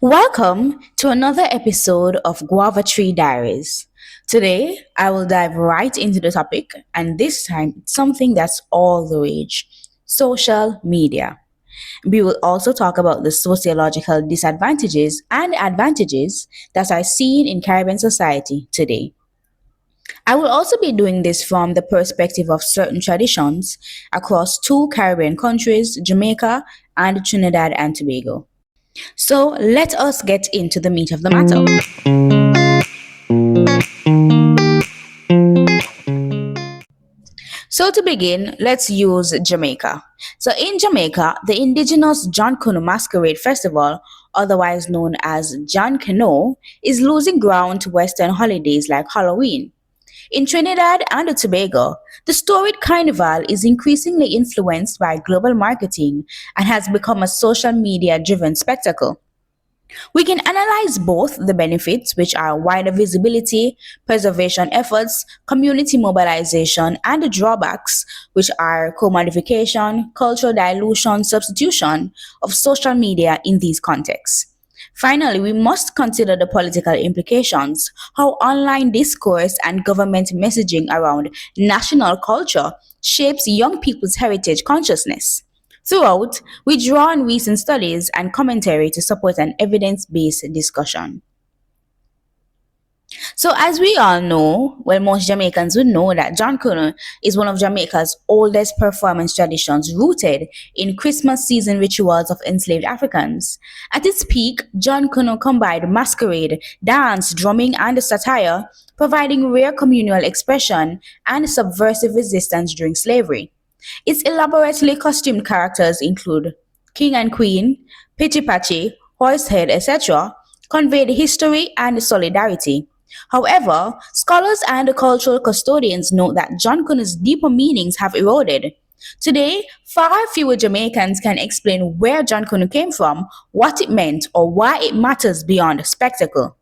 Welcome to another episode of Guava Tree Diaries. Today, I will dive right into the topic, and this time it's something that's all the rage: social media. We will also talk about the sociological disadvantages and advantages that are seen in Caribbean society today. I will also be doing this from the perspective of certain traditions across two Caribbean countries, Jamaica and Trinidad and Tobago. So let us get into the meat of the matter. So to begin, let's use Jamaica. So in Jamaica, the indigenous Jonkonnu Masquerade Festival, otherwise known as Jonkonnu, is losing ground to Western holidays like Halloween. In Trinidad and Tobago, the storied carnival is increasingly influenced by global marketing and has become a social media driven spectacle. We can analyze both the benefits, which are wider visibility, preservation efforts, community mobilization, and the drawbacks, which are commodification, cultural dilution, substitution of social media in these contexts. Finally, we must consider the political implications, how online discourse and government messaging around national culture shapes young people's heritage consciousness. Throughout, we draw on recent studies and commentary to support an evidence based discussion. So, as we all know, well, most Jamaicans would know that John Connor is one of Jamaica's oldest performance traditions rooted in Christmas season rituals of enslaved Africans. At its peak, John Connor combined masquerade, dance, drumming, and satire, providing rare communal expression and subversive resistance during slavery. Its elaborately costumed characters include king and queen, pitchy patchy, horsehead, etc., conveyed history and solidarity. However, scholars and cultural custodians note that John Connor's deeper meanings have eroded. Today, far fewer Jamaicans can explain where John Connor came from, what it meant, or why it matters beyond spectacle.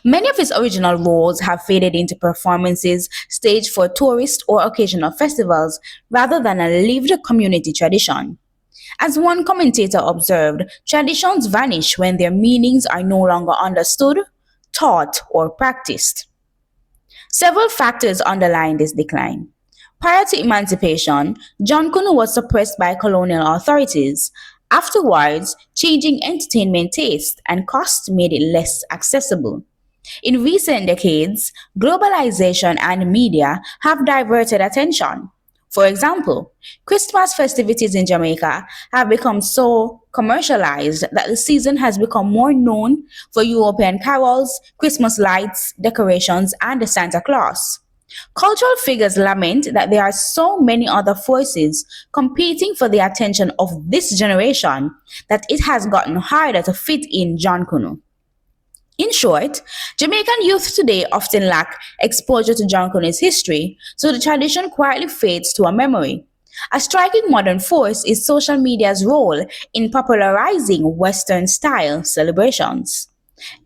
Many of his original roles have faded into performances staged for tourist or occasional festivals rather than a lived community tradition. As one commentator observed, traditions vanish when their meanings are no longer understood, taught, or practiced. Several factors underline this decline. Prior to emancipation, Jonkonnu was suppressed by colonial authorities. Afterwards, changing entertainment tastes and costs made it less accessible. In recent decades, globalization and media have diverted attention. For example, Christmas festivities in Jamaica have become so commercialized that the season has become more known for European carols, Christmas lights, decorations, and the Santa Claus. Cultural figures lament that there are so many other forces competing for the attention of this generation that it has gotten harder to fit in John Kuno. In short, Jamaican youth today often lack exposure to Jonkonnu's history, so the tradition quietly fades to a memory. A striking modern force is social media's role in popularizing Western style celebrations.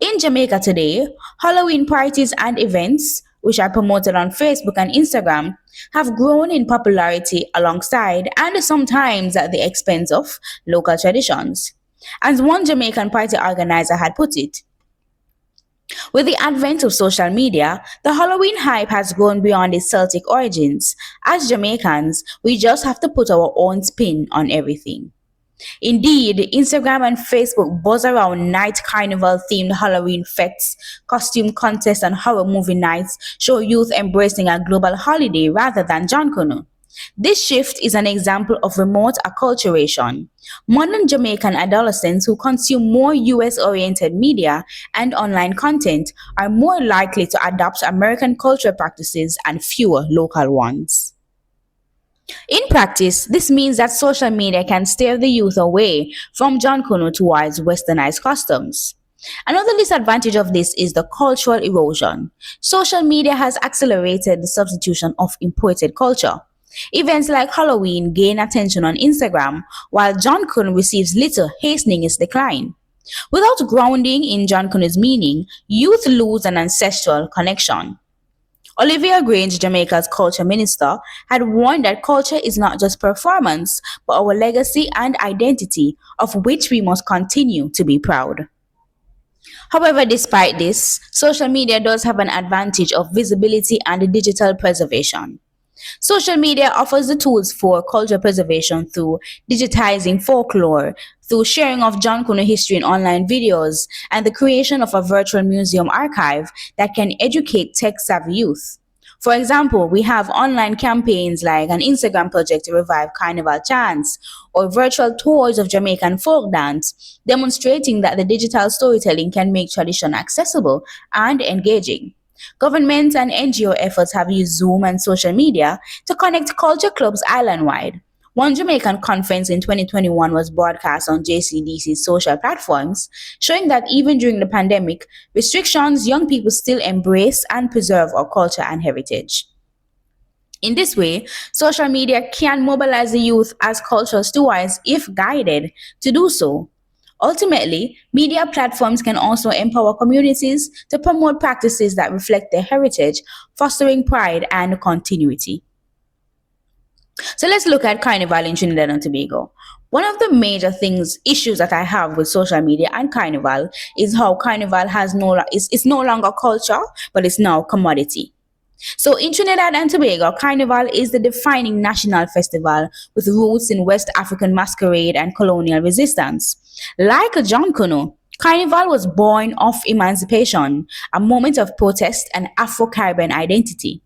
In Jamaica today, Halloween parties and events, which are promoted on Facebook and Instagram, have grown in popularity alongside and sometimes at the expense of local traditions. As one Jamaican party organizer had put it, with the advent of social media, the Halloween hype has grown beyond its Celtic origins. As Jamaicans, we just have to put our own spin on everything. Indeed, Instagram and Facebook buzz around night carnival themed Halloween fests, costume contests, and horror movie nights show youth embracing a global holiday rather than Jonkonnu. This shift is an example of remote acculturation. Modern Jamaican adolescents who consume more US oriented media and online content are more likely to adopt American cultural practices and fewer local ones. In practice, this means that social media can steer the youth away from John Connor towards westernized customs. Another disadvantage of this is the cultural erosion. Social media has accelerated the substitution of imported culture. Events like Halloween gain attention on Instagram, while John Connor receives little, hastening its decline. Without grounding in John Connor's meaning, youth lose an ancestral connection. Olivia Grange, Jamaica's culture minister, had warned that culture is not just performance, but our legacy and identity, of which we must continue to be proud. However, despite this, social media does have an advantage of visibility and digital preservation. Social media offers the tools for culture preservation through digitizing folklore, through sharing of Jonkonnu history in online videos, and the creation of a virtual museum archive that can educate tech-savvy youth. For example, we have online campaigns like an Instagram project to revive carnival chants or virtual tours of Jamaican folk dance, demonstrating that the digital storytelling can make tradition accessible and engaging. Governments and NGO efforts have used Zoom and social media to connect culture clubs island wide. One Jamaican conference in 2021 was broadcast on JCDC's social platforms, showing that even during the pandemic, restrictions, young people still embrace and preserve our culture and heritage. In this way, social media can mobilize the youth as cultural stewards if guided to do so. Ultimately, media platforms can also empower communities to promote practices that reflect their heritage, fostering pride and continuity. So let's look at Carnival in Trinidad and Tobago. One of the major issues that I have with social media and Carnival is how Carnival is no longer culture, but it's now commodity. So in Trinidad and Tobago, Carnival is the defining national festival with roots in West African masquerade and colonial resistance. Like Jonkonnu, Carnival was born of emancipation, a moment of protest and Afro-Caribbean identity.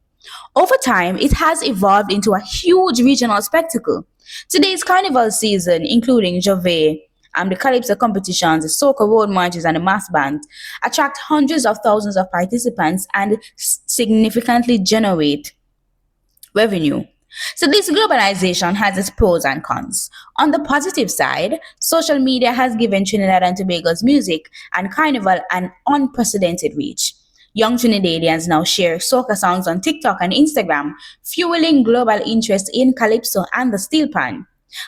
Over time, it has evolved into a huge regional spectacle. Today's carnival season, including Jove, the calypso competitions, the soca road marches, and the mass band, attract hundreds of thousands of participants and significantly generate revenue. So this globalization has its pros and cons. On the positive side, social media has given Trinidad and Tobago's music and carnival an unprecedented reach. Young Trinidadians now share soca songs on TikTok and Instagram, fueling global interest in calypso and the steel pan.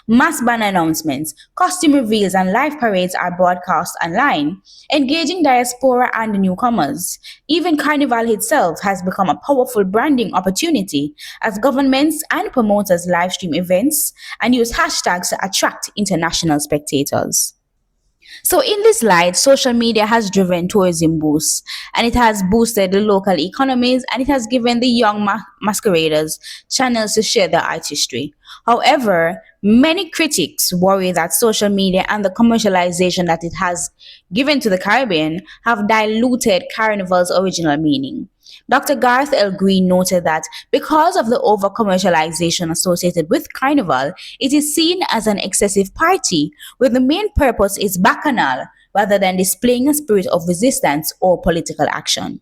Mass band announcements, costume reveals, and live parades are broadcast online, engaging diaspora and newcomers. Even Carnival itself has become a powerful branding opportunity as governments and promoters live stream events and use hashtags to attract international spectators. So, in this light, social media has driven tourism boosts and it has boosted the local economies and it has given the young masqueraders channels to share their artistry. However, many critics worry that social media and the commercialization that it has given to the Caribbean have diluted Carnival's original meaning. Dr. Garth L. Green noted that because of the over commercialization associated with Carnival, it is seen as an excessive party where the main purpose is bacchanal rather than displaying a spirit of resistance or political action.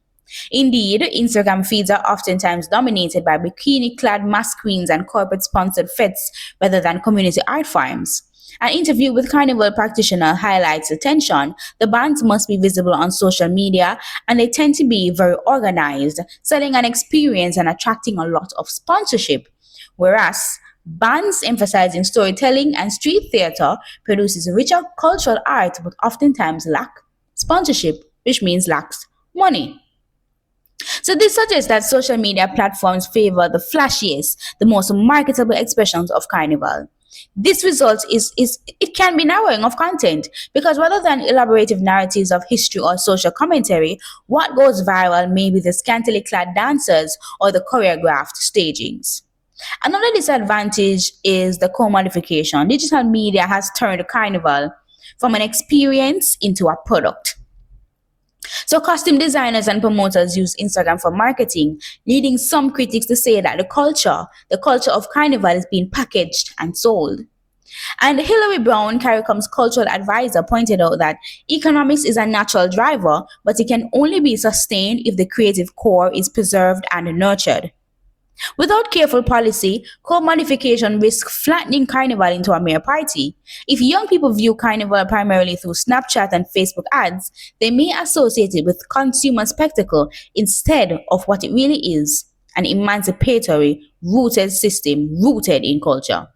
Indeed, Instagram feeds are oftentimes dominated by bikini clad mass queens and corporate sponsored fetes rather than community art farms. An interview with Carnival practitioner highlights the tension. The bands must be visible on social media and they tend to be very organized, selling an experience and attracting a lot of sponsorship. Whereas bands emphasizing storytelling and street theater produces richer cultural art but oftentimes lack sponsorship, which means lacks money. So this suggests that social media platforms favor the flashiest, the most marketable expressions of Carnival. This result is it can be narrowing of content because rather than elaborative narratives of history or social commentary, what goes viral may be the scantily clad dancers or the choreographed stagings. Another disadvantage is the commodification. Digital media has turned Carnival from an experience into a product. So costume designers and promoters use Instagram for marketing, leading some critics to say that the culture of Carnival is being packaged and sold. And Hilary Brown, CARICOM's cultural advisor, pointed out that economics is a natural driver, but it can only be sustained if the creative core is preserved and nurtured. Without careful policy, co-modification risks flattening Carnival into a mere party. If young people view Carnival primarily through Snapchat and Facebook ads, they may associate it with consumer spectacle instead of what it really is, an emancipatory, rooted system rooted in culture.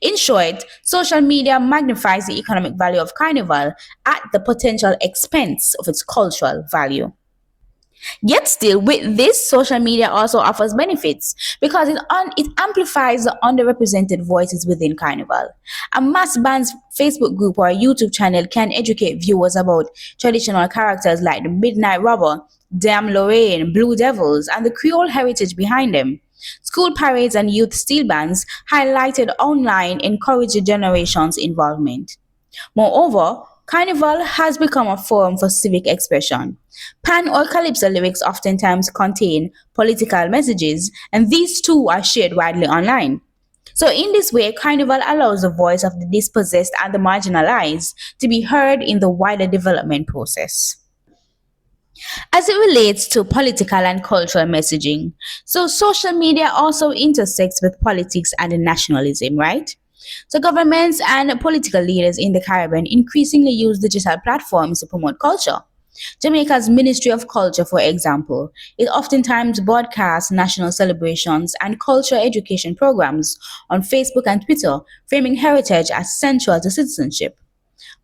In short, social media magnifies the economic value of Carnival at the potential expense of its cultural value. Yet still, with this, social media also offers benefits because it amplifies the underrepresented voices within Carnival. A mass band's Facebook group or YouTube channel can educate viewers about traditional characters like the Midnight Robber, Dame Lorraine, Blue Devils, and the Creole heritage behind them. School parades and youth steel bands highlighted online encourage the generation's involvement. Moreover, Carnival has become a forum for civic expression. Pan or calypso lyrics oftentimes contain political messages, and these too are shared widely online. So, in this way, Carnival allows the voice of the dispossessed and the marginalized to be heard in the wider development process. As it relates to political and cultural messaging, so social media also intersects with politics and nationalism, right? So governments and political leaders in the Caribbean increasingly use digital platforms to promote culture. Jamaica's Ministry of Culture, for example, it oftentimes broadcasts national celebrations and cultural education programs on Facebook and Twitter, framing heritage as central to citizenship.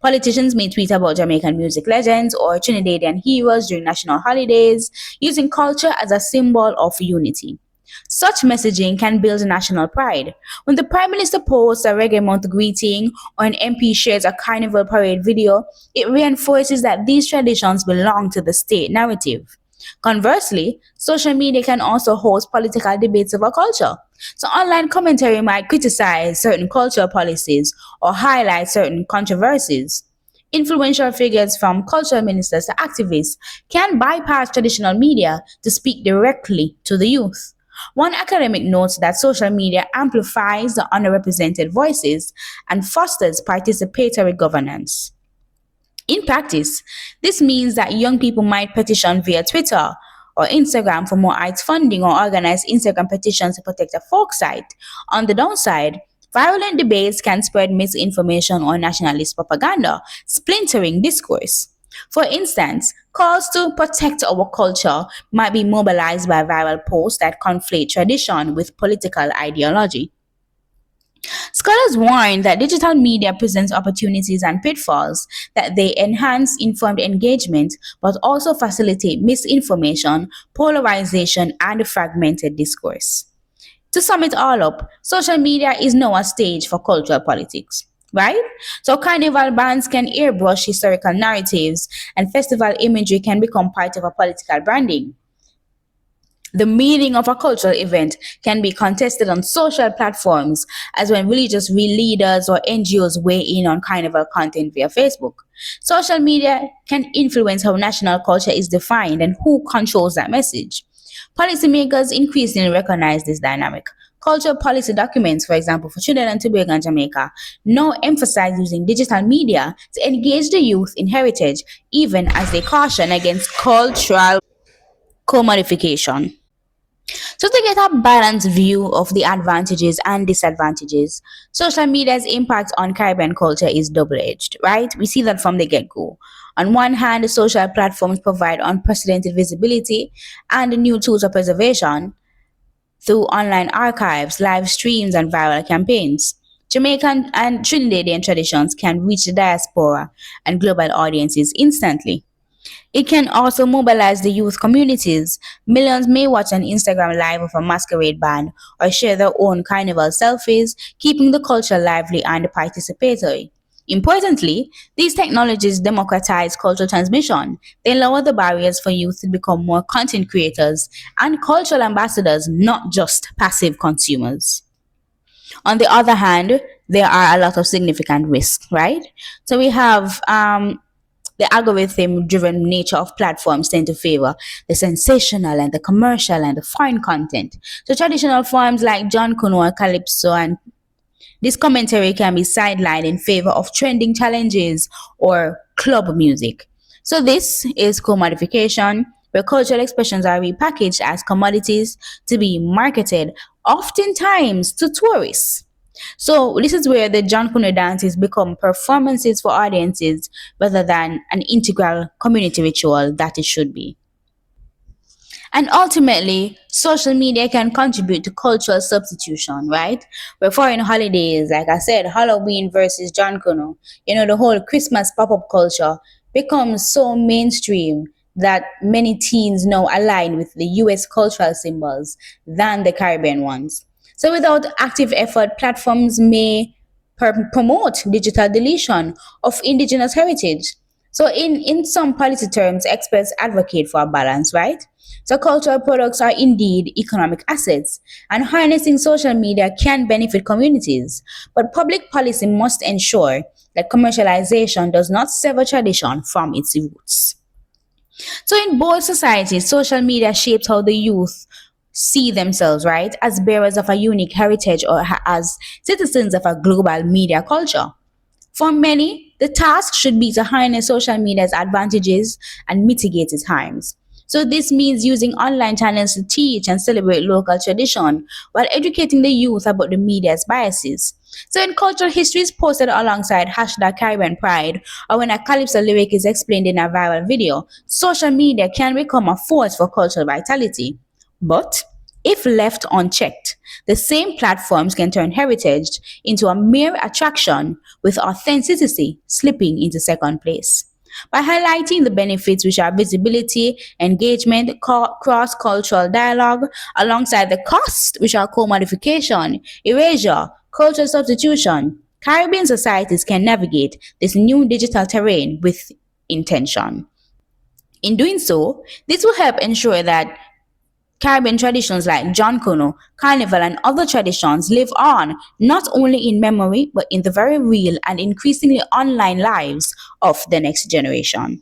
Politicians may tweet about Jamaican music legends or Trinidadian heroes during national holidays, using culture as a symbol of unity. Such messaging can build national pride. When the Prime Minister posts a reggae month greeting or an MP shares a carnival parade video, it reinforces that these traditions belong to the state narrative. Conversely, social media can also host political debates over culture. So, online commentary might criticize certain cultural policies or highlight certain controversies. Influential figures from cultural ministers to activists can bypass traditional media to speak directly to the youth. One academic notes that social media amplifies the underrepresented voices and fosters participatory governance. In practice, this means that young people might petition via Twitter or Instagram for more arts funding or organize Instagram petitions to protect a folk site. On the downside, violent debates can spread misinformation or nationalist propaganda, splintering discourse. For instance, calls to protect our culture might be mobilized by viral posts that conflate tradition with political ideology. Scholars warn that digital media presents opportunities and pitfalls, that they enhance informed engagement but also facilitate misinformation, polarization, and fragmented discourse. To sum it all up, social media is now a stage for cultural politics. Right? So carnival bands can airbrush historical narratives and festival imagery can become part of a political branding. The meaning of a cultural event can be contested on social platforms, as when religious leaders or NGOs weigh in on carnival content via Facebook. Social media can influence how national culture is defined and who controls that message. Policymakers increasingly recognize this dynamic. Cultural policy documents, for example, for Trinidad and Tobago and Jamaica, now emphasize using digital media to engage the youth in heritage, even as they caution against cultural commodification. So, to get a balanced view of the advantages and disadvantages, social media's impact on Caribbean culture is double edged, right? We see that from the get go. On one hand, the social platforms provide unprecedented visibility and new tools of preservation through online archives, live streams, and viral campaigns. Jamaican and Trinidadian traditions can reach the diaspora and global audiences instantly. It can also mobilize the youth communities. Millions may watch an Instagram live of a masquerade band or share their own carnival selfies, keeping the culture lively and participatory. Importantly, these technologies democratize cultural transmission. They lower the barriers for youth to become more content creators and cultural ambassadors, not just passive consumers. On the other hand, there are a lot of significant risks, right? So we have the algorithm driven nature of platforms tend to favor the sensational and the commercial and the fine content. So traditional forms like Jonkonnu or Calypso and this commentary can be sidelined in favor of trending challenges or club music. So this is commodification, where cultural expressions are repackaged as commodities to be marketed, oftentimes to tourists. So this is where the Jonkonnu dances become performances for audiences rather than an integral community ritual that it should be. And ultimately, social media can contribute to cultural substitution, right? Where foreign holidays, like I said, Halloween versus John Kuno, the whole Christmas pop-up culture becomes so mainstream that many teens now align with the US cultural symbols than the Caribbean ones. So, without active effort, platforms may promote digital deletion of indigenous heritage. So, in some policy terms, experts advocate for a balance, right? So, cultural products are indeed economic assets, and harnessing social media can benefit communities. But public policy must ensure that commercialization does not sever tradition from its roots. So, in both societies, social media shapes how the youth see themselves, right, as bearers of a unique heritage or as citizens of a global media culture. For many, the task should be to harness social media's advantages and mitigate its harms. So this means using online channels to teach and celebrate local tradition while educating the youth about the media's biases. So when cultural history is posted alongside hashtag Caribbean Pride or when a Calypso lyric is explained in a viral video, social media can become a force for cultural vitality. But if left unchecked, the same platforms can turn heritage into a mere attraction with authenticity slipping into second place. By highlighting the benefits which are visibility, engagement, cross cultural dialogue, alongside the costs which are commodification, erasure, cultural substitution, Caribbean societies can navigate this new digital terrain with intention. In doing so, this will help ensure that Caribbean traditions like Jonkonnu, Carnival, and other traditions live on not only in memory but in the very real and increasingly online lives of the next generation.